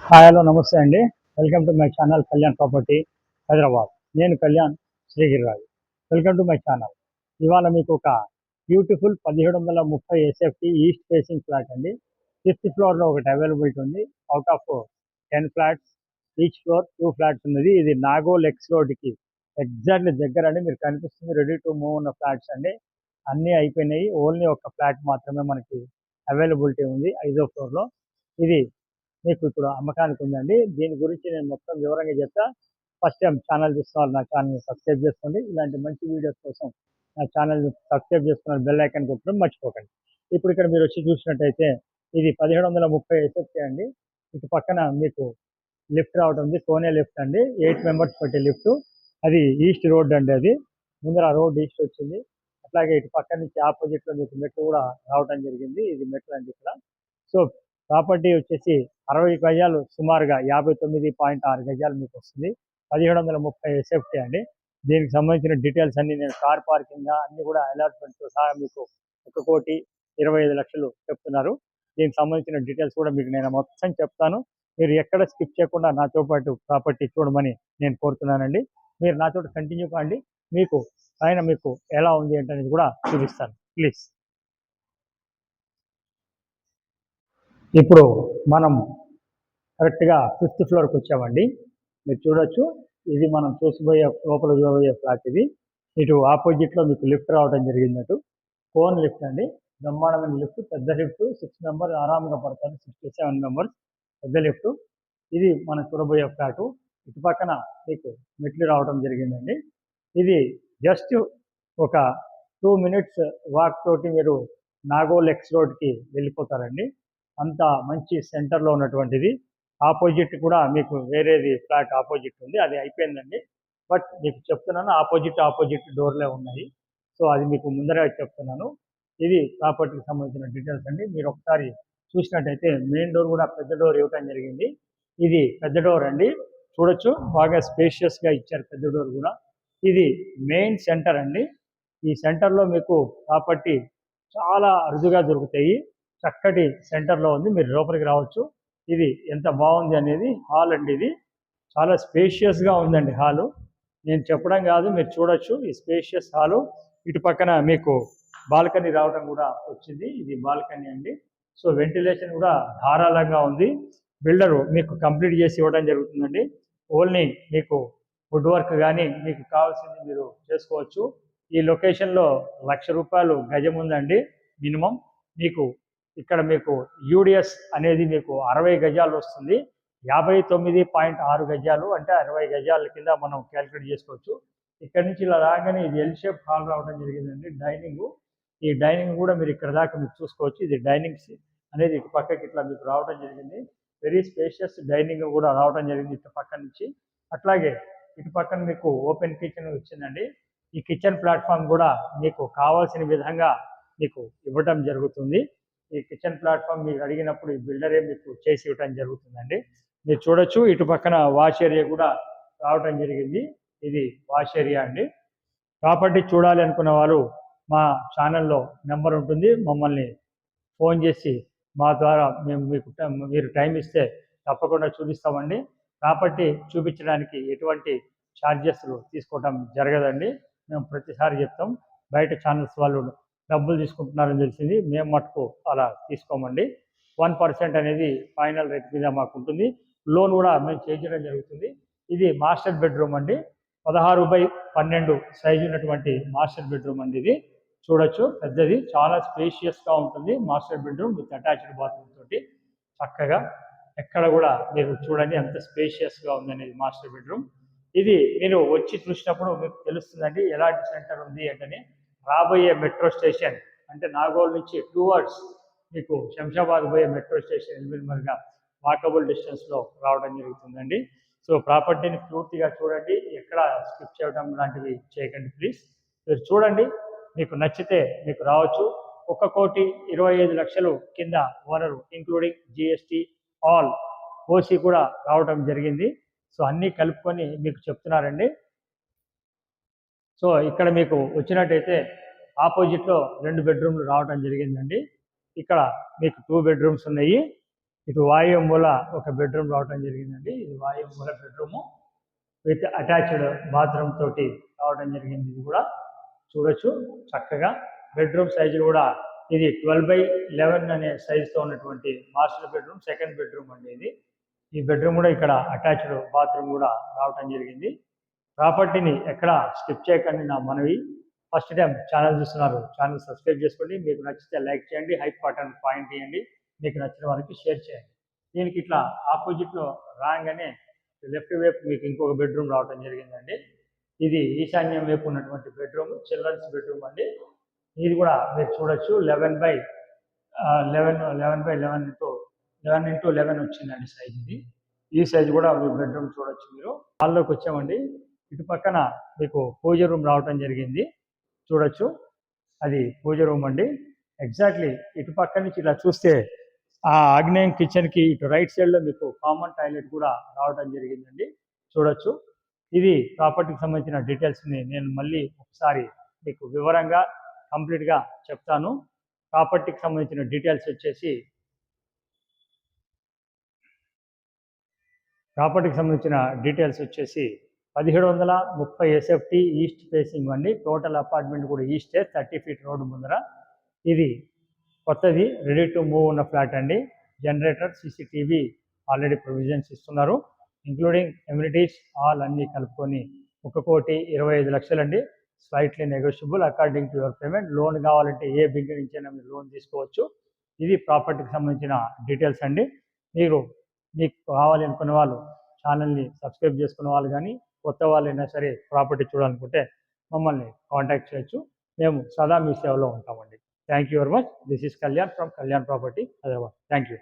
Hi hello నమస్తే అండి. Welcome to my channel Kalyan property Hyderabad. నేను Kalyan Srigiriraju. Welcome to my channel. ఇవాళ మీకు ఒక beautiful 1730 SFT east facing flat అండి. ఫిఫ్త్ ఫ్లోర్లో ఒకటి అవైలబిలిటీ ఉంది. Out of 10 flats, each floor 2 flats ఉన్నది. ఇది నాగోల్ ఎక్స్ రోడ్కి ఎగ్జాక్ట్లీ దగ్గర అండి. మీరు కనిపిస్తుంది రెడీ టు మూవ్ ఉన్న ఫ్లాట్స్ అండి. అన్నీ అయిపోయినాయి. ఓన్లీ ఒక ఫ్లాట్ మాత్రమే మనకి అవైలబిలిటీ ఉంది 5వ ఫ్లోర్లో. ఇది మీకు ఇప్పుడు అమ్మకానికి ఉందండి. దీని గురించి నేను మొత్తం వివరంగా చెప్తా. ఫస్ట్ టైం ఛానల్ చూస్తున్నారు, నా ఛానల్ని సబ్స్క్రైబ్ చేసుకోండి. ఇలాంటి మంచి వీడియోస్ కోసం నా ఛానల్ని సబ్స్క్రైబ్ చేసుకున్న బెల్ ఐకాన్ కొట్టడం మర్చిపోకండి. ఇప్పుడు ఇక్కడ మీరు వచ్చి చూసినట్టయితే ఇది 1730 ఎస్ఎఫ్టీ అండి. ఇటు పక్కన మీకు లిఫ్ట్ రావడం ఉంది. కోనే లిఫ్ట్ అండి, 8 మెంబర్స్ పట్టే లిఫ్ట్. అది ఈస్ట్ రోడ్ అండి. అది ముందర రోడ్ ఈస్ట్ వచ్చింది. అట్లాగే ఇటు పక్క నుంచి ఆపోజిట్లో మీకు మెట్లు కూడా రావడం జరిగింది. ఇది మెట్లు అండి ఇక్కడ. సో ప్రాపర్టీ వచ్చేసి 60 గజాలు, సుమారుగా 59.6 గజాలు మీకు వస్తుంది. 1730 ఎస్ఎఫ్టీ అండి. దీనికి సంబంధించిన డీటెయిల్స్ అన్ని నేను కార్ పార్కింగ్ అన్ని కూడా అలాట్మెంట్తో సహా మీకు 1,25,00,000 చెప్తున్నారు. దీనికి సంబంధించిన డీటెయిల్స్ కూడా మీకు నేను మొత్తం చెప్తాను. మీరు ఎక్కడ స్కిప్ చేయకుండా నాతో పాటు ప్రాపర్టీ చూడమని నేను కోరుతున్నానండి. మీరు నాతో కంటిన్యూ కాండి. మీకు పైన మీకు ఎలా ఉంది ఏంటనేది కూడా చూపిస్తాను ప్లీజ్. ఇప్పుడు మనం కరెక్ట్గా 5th ఫ్లోర్కి వచ్చామండి. మీరు చూడొచ్చు, ఇది మనం చూసిపోయే లోపల చూడబోయే ఫ్లాట్. ఇది ఇటు ఆపోజిట్లో మీకు లిఫ్ట్ రావడం జరిగిందటు. ఫోన్ లిఫ్ట్ అండి, బ్రహ్మాండమైన లిఫ్ట్, పెద్ద లిఫ్ట్. 6 మెంబర్స్ ఆరాంగా పడతారు, 6 to 7 మెంబర్స్ పెద్ద లిఫ్ట్. ఇది మనం చూడబోయే ఫ్లాటు. ఇటు పక్కన మీకు మెట్లు రావడం జరిగిందండి. ఇది జస్ట్ ఒక 2 minutes వాక్ తోటి మీరు నాగోల్ ఎక్స్ రోడ్కి వెళ్ళిపోతారండి. అంత మంచి సెంటర్లో ఉన్నటువంటిది. ఆపోజిట్ కూడా మీకు వేరేది ఫ్లాట్ ఆపోజిట్ ఉంది, అది అయిపోయిందండి. బట్ మీకు చెప్తున్నాను, ఆపోజిట్ డోర్లే ఉన్నాయి. సో అది మీకు ముందరే చెప్తున్నాను. ఇది ప్రాపర్టీకి సంబంధించిన డీటెయిల్స్ అండి. మీరు ఒకసారి చూసినట్టయితే మెయిన్ డోర్ కూడా పెద్ద డోర్ ఇవ్వటం జరిగింది. ఇది పెద్ద డోర్ అండి, చూడొచ్చు. బాగా స్పేషియస్గా ఇచ్చారు పెద్ద డోర్ కూడా. ఇది మెయిన్ సెంటర్ అండి. ఈ సెంటర్లో మీకు ప్రాపర్టీ చాలా అరుదుగా దొరుకుతాయి. చక్కటి సెంటర్లో ఉంది, మీరు లోపలికి రావచ్చు. ఇది ఎంత బాగుంది అనేది హాల్ అండి. ఇది చాలా స్పేషియస్గా ఉందండి హాలు. నేను చెప్పడం కాదు, మీరు చూడొచ్చు ఈ స్పేషియస్ హాలు. ఇటు పక్కన మీకు బాల్కనీ రావడం కూడా వచ్చింది. ఇది బాల్కనీ అండి. సో వెంటిలేషన్ కూడా ధారాళంగా ఉంది. బిల్డరు మీకు కంప్లీట్ చేసి ఇవ్వడం జరుగుతుందండి. ఓన్లీ మీకు వుడ్ వర్క్ కానీ మీకు కావాల్సింది మీరు చేసుకోవచ్చు. ఈ లొకేషన్లో ₹1,00,000 గజం ఉందండి మినిమం. మీకు ఇక్కడ మీకు యూడిఎస్ అనేది మీకు 60 గజాలు వస్తుంది. 59.6 గజాలు అంటే 60 గజాల కింద మనం క్యాలిక్యులేట్ చేసుకోవచ్చు. ఇక్కడ నుంచి ఇలా రాగానే ఇది ఎల్ షేప్ హాల్ రావడం జరిగిందండి. డైనింగ్, ఈ డైనింగ్ కూడా మీరు ఇక్కడ దాకా మీరు చూసుకోవచ్చు. ఇది డైనింగ్స్ అనేది ఇటు పక్కకి ఇట్లా మీకు రావడం జరిగింది. వెరీ స్పేషియస్ డైనింగ్ కూడా రావడం జరిగింది ఇటు పక్క నుంచి. అట్లాగే ఇటు పక్కన మీకు ఓపెన్ కిచెన్ వచ్చిందండి. ఈ కిచెన్ ప్లాట్ఫామ్ కూడా మీకు కావాల్సిన విధంగా మీకు ఇవ్వడం జరుగుతుంది. ఈ కిచెన్ ప్లాట్ఫామ్ మీకు అడిగినప్పుడు ఈ బిల్డరే మీకు చేసి ఇవ్వడం జరుగుతుందండి. మీరు చూడొచ్చు, ఇటు పక్కన వాష్ ఏరియా కూడా రావడం జరిగింది. ఇది వాష్ ఏరియా అండి. ప్రాపర్టీ చూడాలి అనుకున్న వాళ్ళు మా ఛానల్లో నెంబర్ ఉంటుంది, మమ్మల్ని ఫోన్ చేసి మా ద్వారా మీరు టైం ఇస్తే తప్పకుండా చూపిస్తామండి. ప్రాపర్టీ చూపించడానికి ఎటువంటి ఛార్జెస్లు తీసుకోవడం జరగదండి. మేము ప్రతిసారి చెప్తాం. బయట ఛానల్స్ వాళ్ళు డబ్బులు తీసుకుంటున్నారని తెలిసింది, మేము మటుకు అలా తీసుకోమండి. 1% అనేది ఫైనల్ రేట్ మీద మాకు ఉంటుంది. లోన్ కూడా మేము చేయించడం జరుగుతుంది. ఇది మాస్టర్ బెడ్రూమ్ అండి. 16x12 సైజు ఉన్నటువంటి మాస్టర్ బెడ్రూమ్ అండి. ఇది చూడొచ్చు, పెద్దది, చాలా స్పేషియస్గా ఉంటుంది. Master bedroom with attached bathroom తోటి చక్కగా ఎక్కడ కూడా మీరు చూడండి ఎంత స్పేషియస్గా ఉందనేది మాస్టర్ బెడ్రూమ్. ఇది మీరు వచ్చి చూసినప్పుడు మీకు తెలుస్తుందండి ఎలాంటి సెంటర్ ఉంది అంటే. రాబోయే మెట్రో స్టేషన్ అంటే నాగోల్ నుంచి 2 hours మీకు శంషాబాద్ పోయే మెట్రో స్టేషన్ ఎలిమినల్గా వాకబుల్ డిస్టెన్స్లో రావడం జరుగుతుందండి. సో ప్రాపర్టీని పూర్తిగా చూడండి, ఎక్కడ స్కిప్ చేయడం లాంటివి చేయకండి ప్లీజ్. మీరు చూడండి, మీకు నచ్చితే మీకు రావచ్చు. 1,25,00,000 కింద owner including GST all OC కూడా రావడం జరిగింది. సో అన్నీ కలుపుకొని మీకు చెప్తున్నారండి. సో ఇక్కడ మీకు వచ్చినట్టయితే ఆపోజిట్లో 2 బెడ్రూమ్లు రావడం జరిగిందండి. ఇక్కడ మీకు 2 బెడ్రూమ్స్ ఉన్నాయి. ఇటు వాయు మూల ఒక బెడ్రూమ్ రావడం జరిగిందండి. ఇది వాయు మూల బెడ్రూము విత్ అటాచ్డ్ బాత్రూమ్ తోటి రావడం జరిగింది. ఇది కూడా చూడొచ్చు చక్కగా. బెడ్రూమ్ సైజు కూడా ఇది 12/11 అనే సైజుతో ఉన్నటువంటి మాస్టర్ బెడ్రూమ్, సెకండ్ బెడ్రూమ్ అండి ఇది. ఈ బెడ్రూమ్ కూడా ఇక్కడ అటాచ్డ్ బాత్రూమ్ కూడా రావడం జరిగింది. ప్రాపర్టీని ఎక్కడ స్కిప్ చేయకండి నా మనవి. ఫస్ట్ టైం ఛానల్ చూస్తున్నారు, ఛానల్ సబ్స్క్రైబ్ చేసుకోండి. మీకు నచ్చితే లైక్ చేయండి, హైప్ బటన్ పాయింట్ చేయండి, మీకు నచ్చిన వారికి షేర్ చేయండి. దీనికి ఇట్లా ఆపోజిట్లో రాగానే లెఫ్ట్ వైపు మీకు ఇంకొక బెడ్రూమ్ రావడం జరిగిందండి. ఇది ఈశాన్యం వైపు ఉన్నటువంటి బెడ్రూమ్, చిల్డ్రన్స్ బెడ్రూమ్ అండి. ఇది కూడా మీరు చూడొచ్చు 11/11 వచ్చిందండి సైజ్ ఇది. ఈ సైజ్ కూడా మీరు బెడ్రూమ్ చూడొచ్చు. మీరు హాల్లోకి వచ్చామండి. ఇటు పక్కన మీకు పూజ రూమ్ రావడం జరిగింది, చూడొచ్చు. అది పూజ రూమ్ అండి. ఎగ్జాక్ట్లీ ఇటు పక్క నుంచి ఇలా చూస్తే ఆ ఆగ్నేయం కిచెన్కి ఇటు రైట్ సైడ్లో మీకు కామన్ టాయిలెట్ కూడా రావడం జరిగిందండి, చూడొచ్చు. ఇది ప్రాపర్టీకి సంబంధించిన డీటెయిల్స్ని నేను మళ్ళీ ఒకసారి మీకు వివరంగా కంప్లీట్గా చెప్తాను. ప్రాపర్టీకి సంబంధించిన డీటెయిల్స్ వచ్చేసి 1730 SFT ఈస్ట్ ఫేసింగ్ అండి. టోటల్ అపార్ట్మెంట్ కూడా ఈస్టే, 30 feet రోడ్డు ముందర. ఇది కొత్తది రెడీ టు మూవ్ ఉన్న ఫ్లాట్ అండి. జనరేటర్, CCTV ఆల్రెడీ ప్రొవిజన్స్ ఇస్తున్నారు, ఇంక్లూడింగ్ ఎమ్యూనిటీస్ ఆల్ అన్నీ కలుపుకొని 1,25,00,000 అండి. Slightly negotiable according to your payment. Loan కావాలంటే ఏ బ్యాంక్ నుంచైనా మీరు లోన్ తీసుకోవచ్చు. ఇది ప్రాపర్టీకి సంబంధించిన డీటెయిల్స్ అండి. మీకు కావాలి అనుకున్న వాళ్ళు ఛానల్ని సబ్స్క్రైబ్ చేసుకున్న వాళ్ళు కానీ కొత్త వాళ్ళైనా సరే ప్రాపర్టీ చూడాలనుకుంటే మమ్మల్ని కాంటాక్ట్ చేయొచ్చు. మేము సదా మీ సేవలో ఉంటామండి. Thank you very much. This is Kalyan from Kalyan property, Hyderabad. Thank you.